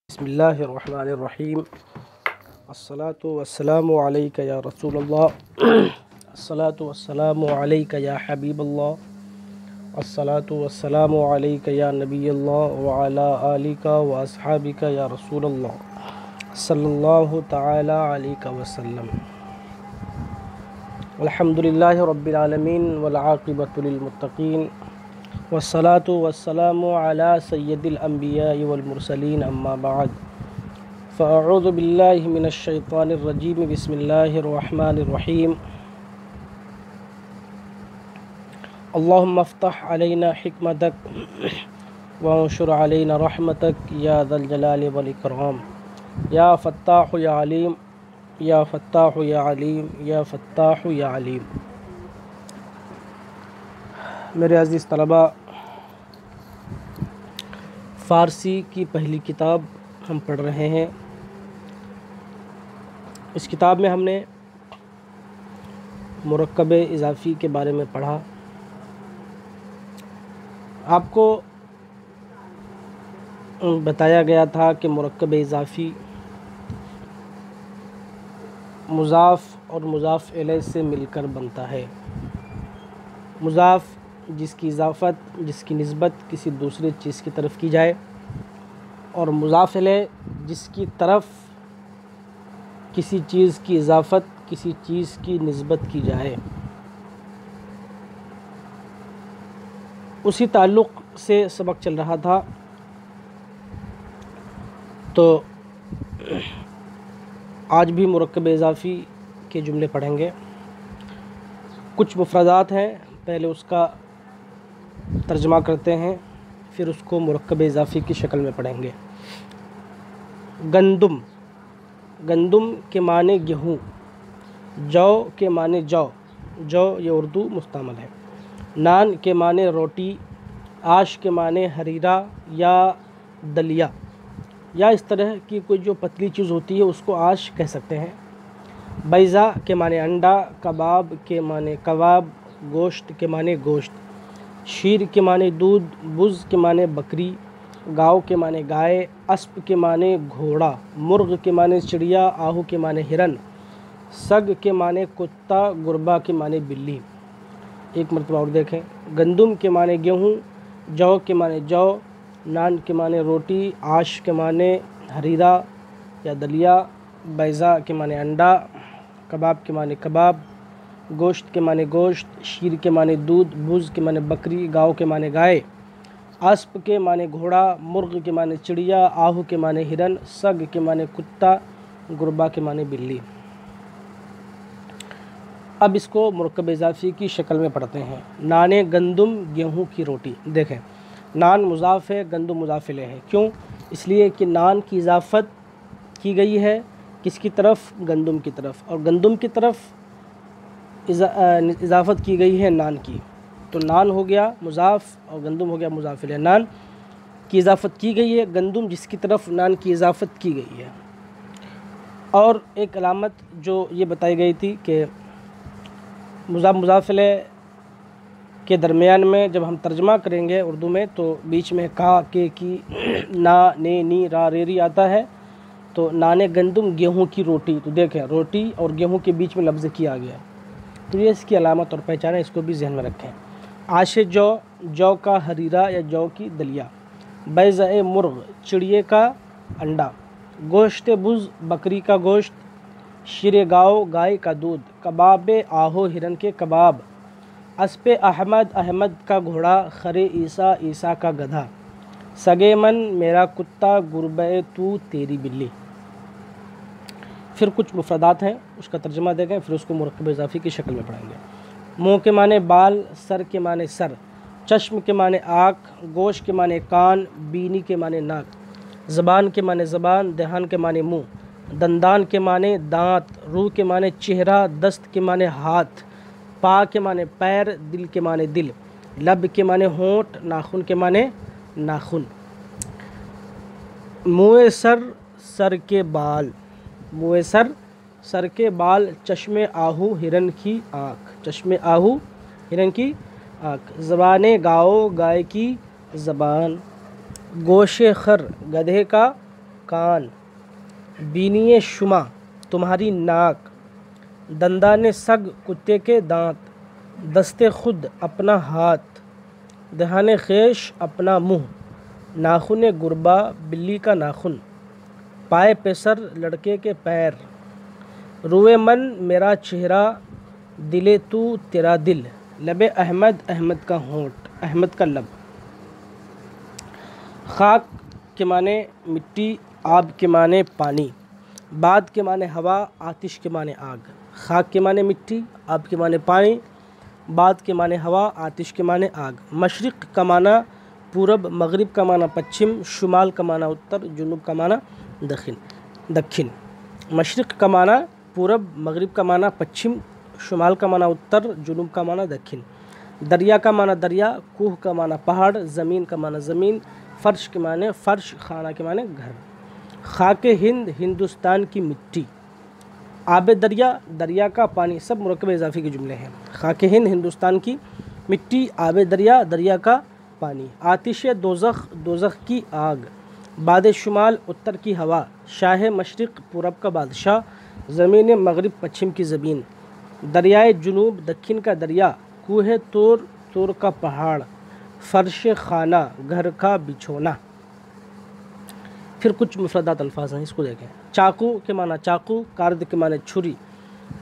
बिस्मिल्लाहिर्रहमानिर्रहीम। अस्सलातु वस्सलामु अलैका या रसूलल्लाह, अस्सलातु वस्सलामु अलैका या हबीबल्लाह, अस्सलातु वस्सलामु अलैका या नबीयल्लाह व अला आलिका व अस्हाबिका या रसूलल्लाह सल्लल्लाहु तआला अलैहि वसल्लम। अल्हम्दुलिल्लाहि रब्बिल आलमीन वल आक़िबतु लिल मुत्तक़ीन वस्सलातु वस्सलामु अला सय्यिदिल अंबिया वल मुरसलीन अम्मा बाद। फ़अऊज़ु बिल्लाहि मिनश शैतानिर रजीम। बिस्मिल्लाहिर रहमानिर रहीम। अल्लाहुम्मा अफ़्तह अलैना हिकमतक वंशुर अलैना रहमतक या ज़ल जलाली वल इकराम। या फ़त्ताहु या अलीम, या फ़त्ताहु या अलीम, या फ़त्ताहु या अलीम। मेरे अज़ीज़ तलबा, फ़ारसी की पहली किताब हम पढ़ रहे हैं। इस किताब में हमने मुरक्कब इज़ाफ़ी के बारे में पढ़ा। आपको बताया गया था कि मुरक्कब इज़ाफ़ी मुज़ाफ़ और मुज़ाफ़ इलैह से मिलकर बनता है। मुज़ाफ़ जिसकी इज़ाफ़त, जिसकी निस्बत किसी दूसरे चीज़ की तरफ की जाए, और मुज़ाफ़ इलैह जिसकी तरफ किसी चीज़ की इज़ाफ़त, किसी चीज़ की निस्बत की जाए। उसी ताल्लुक़ से सबक चल रहा था। तो आज भी मुरक्कब इज़ाफ़ी के जुमले पढ़ेंगे। कुछ मुफ़रदात हैं, पहले उसका तर्जमा करते हैं, फिर उसको मुरक्कब इज़ाफ़ी की शक्ल में पढ़ेंगे। गंदुम, गंदुम के माने गेहूँ, जौ के माने जौ, जौ ये उर्दू मुस्तमल है। नान के माने रोटी, आश के माने हरीरा या दलिया, या इस तरह की कोई जो पतली चीज़ होती है उसको आश कह सकते हैं। बैज़ा के माने अंडा, कबाब के माने कबाब, गोश्त के माने गोश्त, शीर के माने दूध, बुज़ के माने बकरी, गाँव के माने गाय, अस्प के माने घोड़ा, मुर्ग के माने चिड़िया, आहू के माने हिरन, सग के माने कुत्ता, गुरबा के माने बिल्ली। एक मरतबा और देखें। गंदुम के माने गेहूँ, जौ के माने जौ, नान के माने रोटी, आश के माने हरीरा या दलिया, बैज़ा के माने अंडा, कबाब के माने कबाब, गोश्त के माने गोश्त, शीर के माने दूध, बुज़ के माने बकरी, गाँव के माने गाय, अस्प के माने घोड़ा, मुर्ग के माने चिड़िया, आहू के माने हिरन, सग के माने कुत्ता, गुरबा के माने बिल्ली। अब इसको मुरक्कब इज़ाफ़ी की शक्ल में पढ़ते हैं। नाने गंदुम गेहूँ की रोटी। देखें, नान मुज़ाफ़ है, गंदुम मुज़ाफ़ इलैह है। क्यों? इसलिए कि नान की इज़ाफ़त की गई है किसकी तरफ? गंदुम की तरफ, और गंदुम की तरफ इज़ाफ़त की गई है नान की। तो नान हो गया मुज़ाफ़ और गंदुम हो गया मुज़ाफ़ इलैह। नान की इज़ाफ़त की गई है, गंदुम जिसकी तरफ नान की इज़ाफ़त की गई है। और एक अलामत जो ये बताई गई थी कि मुज़ाफ़ इलैह के दरमियान में जब हम तर्जमा करेंगे उर्दू में, तो बीच में का, के, की, ना, ने, नी, रा, रेरी आता है। तो नाने गंदुम गेहूँ की रोटी, तो देखें रोटी और गेहूँ के बीच में लफ्ज़ की आ गया। तो ये इसकी अलामत और पहचान है, इसको भी जहन में रखें। आशे जौ, जौ का हरीरा या जौ की दलिया, बैज़ा मुर्ग, चिड़िए का अंडा, गोश्त बुज़, बकरी का गोश्त, शीर गाँव, गाय का दूध, कबाब आहो, हिरन के कबाब, अस्पे अहमद, अहमद का घोड़ा, खरे ईसा, ईसा का गधा, सगे मन मेरा कुत्ता, गुरबे तू तेरी बिल्ली। फिर कुछ मुफ़रदात हैं, उसका तर्जुमा देंगे, फिर उसको मुरक्कब इज़ाफ़ी की शक्ल में पढ़ेंगे। मुँह के माने बाल, सर के माने सर, चश्म के माने आँख, गोश के माने कान, बीनी के माने नाक, ज़बान के माने ज़बान, दहान के माने मुँह, दंदान के माने दांत, रूह के माने चेहरा, दस्त के माने हाथ, पा के माने पैर, दिल के माने दिल, लब के माने होंठ, नाखून के माने नाखून। मुँह सर, सर के बाल, मुँह सर, सर के बाल, चश्मे आहू, हिरन की आँख, चश्मे आहू, हिरन की आँख, ज़बाने गाओ, गाय की ज़बान, गोशे खर, गधे का कान, बीनिए शुमा तुम्हारी नाक, दंदाने सग कुत्ते के दांत, दस्ते खुद अपना हाथ, दहाने खेश अपना मुंह, नाखुने गुरबा बिल्ली का नाखुन, पाए पेसर लड़के के पैर, रुए मन मेरा चेहरा, दिले तू तेरा दिल, लबे अहमद अहमद का होंठ, अहमद का लब। खाक के माने मिट्टी, आब के माने पानी, बाद के माने हवा, आतिश के माने आग। खाक के माने मिट्टी, आब के माने पानी, बाद के माने हवा, आतिश के माने आग। मशरिक़ का माना पूरब, मगरिब का माना पश्चिम, शुमाल का माना उत्तर, जुनूब का माना दक्षिण। मशरिक़ का माना पूरब, मगरिब का माना पश्चिम, शुमाल का माना उत्तर, जुनूब का माना दक्षिण। दरिया का माना दरिया, कूह का माना पहाड़, ज़मीन का माना ज़मीन, फ़र्श के माने फ़र्श, खाना के माने घर। खाके हिंद हिंदुस्तान की मिट्टी, आबे दरिया दरिया का पानी, सब मुरक्कब इज़ाफ़ी के जुमले हैं। खाके हिंद हिंदुस्तान की मिट्टी, आबे दरिया दरिया का पानी। आतिश दोज़ख दोज़ख की आग, बाद शुमाल उत्तर की हवा, शाह मशरिक़ पूरब का बादशाह, ज़मीन मगरिब पश्चिम की ज़मीन। दरियाए जुनूब दक्षिण का दरिया, कूहे तोर तोर का पहाड़, फ़र्श खाना घर का बिछोना। फिर कुछ मुफ़रदात अल्फाज हैं, इसको देखें। चाकू के माना चाकू, कार्द के माने छुरी,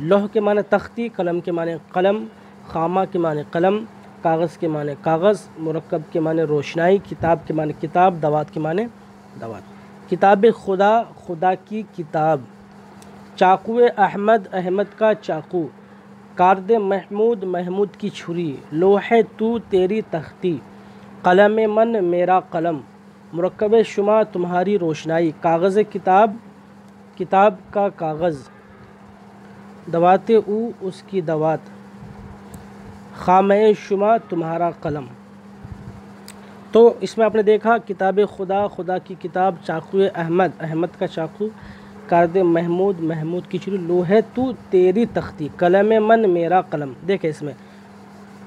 लोह के माने तख्ती, कलम के माने कलम, खामा के माने कलम, कागज़ के माने कागज़, मुरक्कब के माने रोशनाई, किताब के माने किताब, दवात के माने दवात। किताब खुदा, खुदा की किताब। चाकूए अहमद, अहमद का चाकू। कार्द महमूद, महमूद की छुरी। लोहे तू तेरी तख्ती, कलम मन मेरा कलम, मुरक्कब शुमा तुम्हारी रोशनाई, कागज़ किताब, किताब का कागज़, दवाते ऊ उसकी दवात, खामे शुमा तुम्हारा कलम। तो इसमें आपने देखा किताब खुदा, खुदा की किताब, चाकू अहमद, अहमद का चाकू, कार्द महमूद, महमूद की छुरी, लोहे तू तेरी तख्ती, कलम मन मेरा कलम। देखें इसमें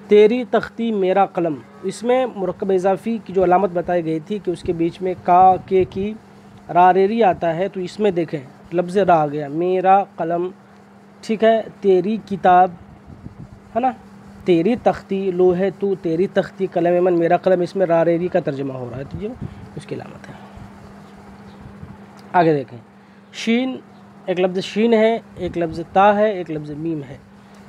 तेरी तख्ती मेरा कलम, इसमें मुरक्कब इज़ाफ़ी की जो अलामत बताई गई थी कि उसके बीच में का, के की, रा रेरी आता है, तो इसमें देखें लफ्ज़ रा आ गया, मेरा कलम, ठीक है। तेरी किताब है ना, तेरी तख्ती, लोहे तू तेरी तख्ती, कलम मन मेरा कलम, इसमें रा रेरी का तर्जुमा हो रहा है, तो ये उसकी अलामत है। आगे देखें। शीन, एक लफ्ज़ शीन है, एक लफ्ज़ ता है, एक लफ्ज़ मीम है।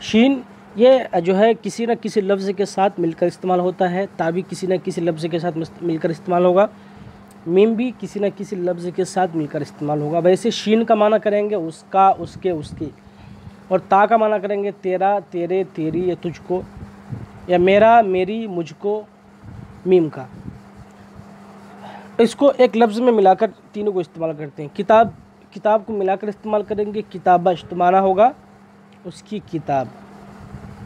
शीन ये जो है किसी न किसी लफ्ज़ के साथ मिलकर इस्तेमाल होता है, ता भी किसी न किसी लफ्ज़ के साथ मिलकर इस्तेमाल होगा, मीम भी किसी न किसी लफ्ज़ के साथ मिलकर इस्तेमाल होगा। वैसे शीन का माना करेंगे उसका, उसके, उसकी, और ता का माना करेंगे तेरा, तेरे, तेरी या तुझको, या मेरा, मेरी, मुझको, मीम का। इसको एक लफ्ज़ में मिलाकर तीनों को इस्तेमाल करते हैं। किताब, किताब को मिलाकर इस्तेमाल करेंगे, किताबश तो माना होगा उसकी किताब।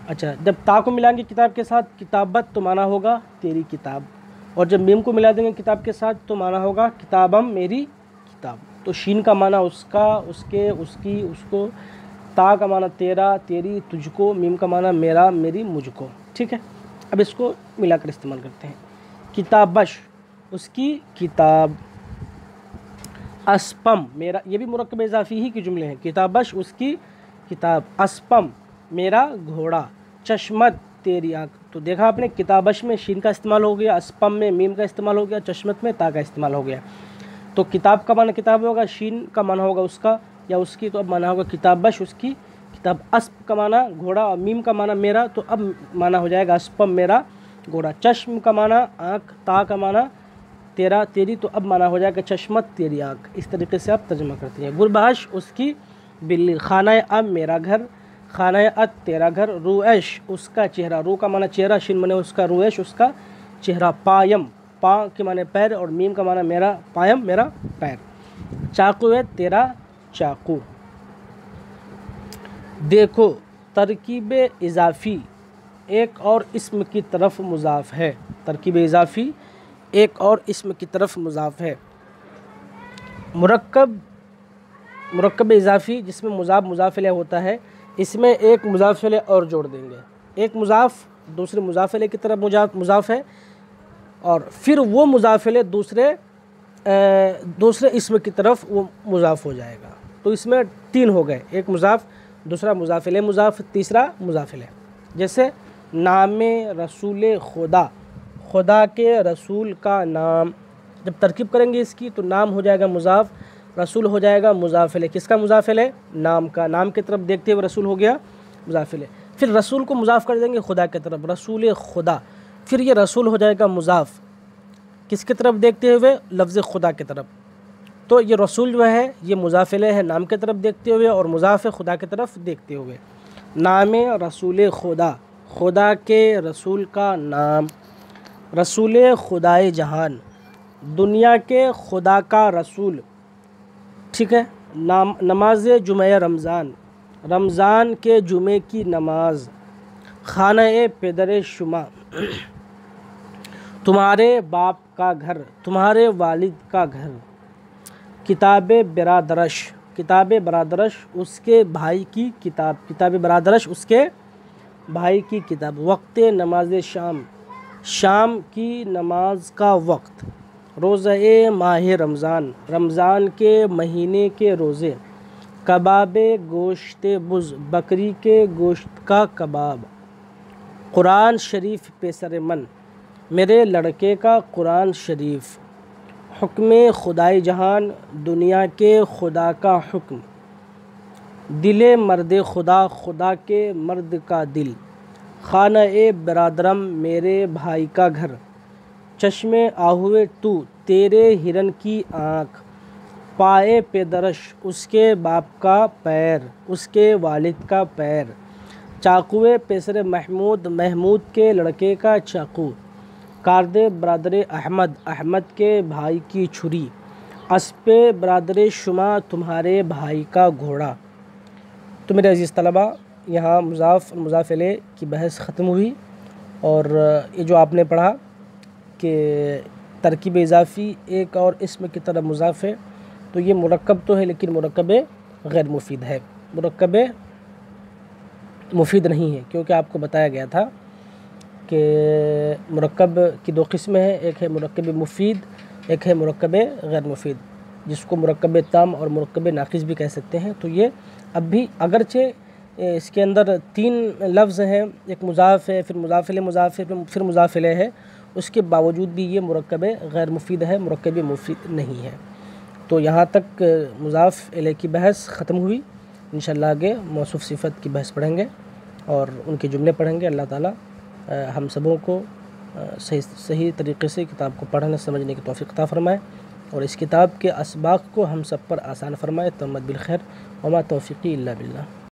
अच्छा, जब ता को मिलाएंगे किताब के साथ, किताबत तो माना होगा तेरी किताब, और जब मीम को मिला देंगे किताब के साथ तो माना होगा किताबम मेरी किताब। तो शीन का माना उसका, उसके, उसकी, उसको, ता का माना तेरा, तेरी, तुझको, मीम का माना मेरा, मेरी, मुझको, ठीक है। अब इसको मिलाकर इस्तेमाल करते हैं। किताबश उसकी किताब, अस्पम मेरा, ये भी मुरक्कब इज़ाफ़ी ही के जुमले हैं। किताबश उसकी किताब, अस्पम मेरा घोड़ा, चश्मत तेरी आँख। तो देखा आपने, किताबश में शीन का इस्तेमाल हो गया, अस्पम में मीम का इस्तेमाल हो गया, चश्मत में ता का इस्तेमाल हो गया। तो किताब का माना किताब होगा, शीन का माना होगा उसका या उसकी, तो अब माना होगा किताबश उसकी किताब। अस्प का माना घोड़ा और मीम का माना मेरा, तो अब माना हो जाएगा अस्पम मेरा घोड़ा। चश्म का माना आँख, ता का माना तेरा, तेरी, तो अब माना हो जाएगा चश्मत तेरी आँख। इस तरीके से आप तर्जुमा करते हैं। गुरबाश उसकी बिल्ली, खाना अब मेरा घर, खाना अत तेरा घर, रुएश उसका चेहरा, रू का माना चेहरा, शिन माने उसका, रुएश उसका चेहरा। पायम, पा के माने पैर और मीम का माना मेरा, पायम मेरा पैर। चाकू है तेरा चाकू। देखो तरकीब इज़ाफ़ी एक और इस्म की तरफ मुज़ाफ़ है, तरकीब इज़ाफ़ी एक और इस्म की तरफ मुज़ाफ़ है। मुरक्कब इज़ाफ़ी जिसमें मुज़ाफ़ मुज़ाफ़ इलैह होता है, इसमें एक मुज़ाफ़ इलैह और जोड़ देंगे। एक मुज़ाफ़ दूसरे मुज़ाफ़ इलैह की तरफ मुज़ाफ़ है, और फिर वो मुज़ाफ़ इलैह दूसरे दूसरे इसम की तरफ वो मुज़ाफ़ हो जाएगा। तो इसमें 3 हो गए, एक मुज़ाफ़, दूसरा मुज़ाफ़ इलैह मुज़ाफ़, तीसरा मुज़ाफ़ इलैह। जैसे नाम रसूल खुदा, खुदा के रसूल का नाम, जब तरकीब करेंगे इसकी तो नाम हो जाएगा मुज़ाफ़, रसूल हो जाएगा मुज़ाफ़ इलैह। किसका मुज़ाफ़ इलैह? नाम का। नाम की तरफ देखते हुए रसूल हो गया मुज़ाफ़ इलैह। फिर रसूल को मुज़ाफ़ कर देंगे खुदा की तरफ, रसूल खुदा। फिर ये रसूल हो जाएगा मुज़ाफ़, किसकी तरफ देखते हुए? लफ्ज़ खुदा की तरफ। तो ये रसूल जो है ये मुज़ाफ़ इलैह है नाम की तरफ देखते हुए, और मुज़ाफ़ खुदा की तरफ देखते हुए। नाम रसूल खुदा, खुदा के रसूल का नाम। रसूल खुदाए जहान, दुनिया के खुदा का रसूल, ठीक है। नमाज जुमे रमज़ान, रमज़ान के जुमे की नमाज। खाना पेदर शुमा, तुम्हारे बाप का घर, तुम्हारे वालिद का घर। किताब बरादरश, किताब बरादरश उसके भाई की किताब, किताब बरादरश उसके भाई की किताब। वक्त नमाज शाम, शाम की नमाज का वक्त। रोज़े माह रमज़ान, रमज़ान के महीने के रोज़े। कबाब गोश्त बुज़, बकरी के गोश्त का कबाब। कुरान शरीफ पेसर मन, मेरे लड़के का कुरान शरीफ। हुक्म खुदाई जहान, दुनिया के खुदा का हुक्म। दिल मर्द खुदा, खुदा के मर्द का दिल। खाना बरादरम, मेरे भाई का घर। चश्मे आहुए तू, तेरे हिरन की आँख। पाए पेदरश, उसके बाप का पैर, उसके वालिद का पैर। चाकुए पेसर महमूद, महमूद के लड़के का चाकू। कार्दे बरादर अहमद, अहमद के भाई की छुरी। अस्पे बरादर शुमा, तुम्हारे भाई का घोड़ा। तो मेरे अज़ीज़ तलबा, यहाँ मुज़ाफ़ मुज़ाफ़ इलैह की बहस ख़त्म हुई। और ये जो आपने पढ़ा कि तरकीब इज़ाफ़ी एक और इसम की तरह मुज़ाफ़ है, तो ये मुरक्कब तो है लेकिन मुरक्कब गैर मुफीद है, मुरक्कब मुफीद नहीं है। क्योंकि आपको बताया गया था कि मुरक्कब की 2 किस्में हैं, एक है मुरक्कब मुफीद, एक है मुरक्कब गैर मुफीद, जिसको मुरक्कब ताम और मुरक्कब नाक़िस भी कह सकते हैं। तो ये अब भी अगरचे इसके अंदर 3 लफ्ज़ हैं, एक मुज़ाफ़ है, फिर मुज़ाफ़ इलैह मुज़ाफ़ है, फिर मुज़ाफ़ इलैह है, उसके बावजूद भी ये मुरक्कब गैर मुफीद है, मुरक्कब मुफीद नहीं है। तो यहाँ तक मुज़ाफ़ इलैह की बहस ख़त्म हुई। इंशाअल्लाह आगे मौसूफ़ सिफ़त की बहस पढ़ेंगे और उनके जुमले पढ़ेंगे। अल्लाह ताला हम सबों को सही तरीक़े से किताब को पढ़ने समझने की तौफ़ीक़ अता फ़रमाए, और इस किताब के असबाक़ को हम सब पर आसान फ़रमाए। तम्मत बिल खैर, वमा तौफ़ीक़ी इल्ला बिल्लाह।